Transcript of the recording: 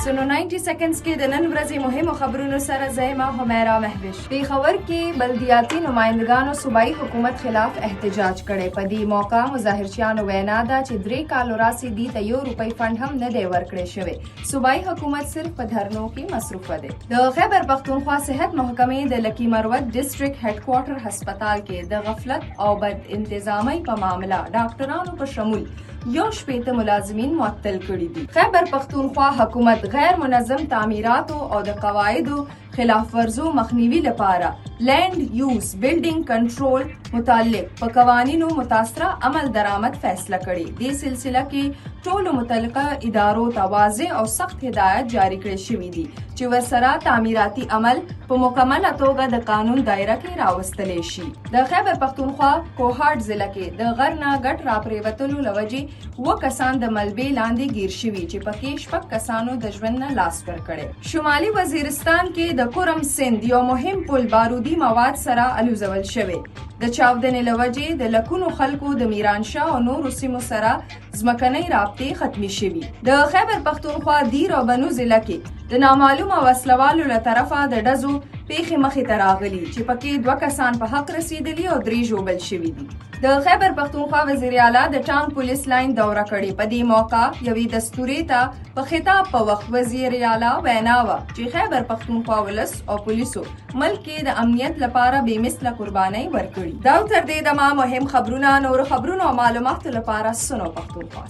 سنو 90 سیکنډز کې د نن ورځې مهمو خبرونو سره زما حمیرا مهوش. پیښور کې بلدیاتي نمائندګانو صوبایي حکومت خلاف احتجاج کړی. په دې موقع مظاهرچیانو وینا ده چې 3 کالو راځي دي ته ₹1 فند هم نه دی ورکړی شوی. صوبایي حکومت صرف په دهرنو کې مصروفه دی. د خیبر پښتونخوا صحت محکمې د لکی مروت ډیسټریکټ هډ کوارټر هسپتال کې د غفلت او بد انتظامي په معاملہ ډاکټرانو په شمول 1 ملازمین معطل کړي دي. خیبر پښتونخوا حکومت غیر منظم تعمیراتو او د قواعدو خلاف ورزو مخنیوي لپاره لینڈ یوز بلډینګ کنټرول متعلق په قوانینو متاثره عمل درآمد فیصله کړي. دې سلسله کې ټولو متعلقه ادارو ته واضح او سخت هدایت جاری کړی شوي دي چې ورسره تعمیراتي عمل په مکمله توګه د قانون دایره کې راوستلی شي. د خیبر پښتونخوا کوهاټ ضلع کې د غر نه ګټ راپریوتلو له وجې 2 کسان د ملبې لاندې ګیر شوي چې پکې 6 کسانو د ژوند نه لاس ورکړی. شمالي وزیرستان کې د کورم سیند یو مهم پل بارودي مواد سره الوزول شوی. د چاودنې له وجې د لکونو خلکو د میرانشاه او نورو سیمو سره ځمکنۍ رابطې ختمې شوي. د خیبر پښتونخوا دیر او بنو ضلع کې د نامعلومه وسلوالو له طرفه د ډزو پیښې مخې ته راغلي چې پکې 2 کسان په حق رسیدلي او 3 ژوبل شوي دي. د خیبر پښتونخوا وزیر اعلی د ټانک پولیس لاین دوره کړې. په دې موقع یوې دستورې ته په خطاب په وخت وزیر اعلی وینا وه چې خیبر پښتونخوا ولس او پولیسو ملک کې د امنیت لپاره بې مثله قربانۍ ورکړي. دا تر دې دمه مهم خبرونه نور خبرونو او معلوماتو لپاره سنو پښتونخوا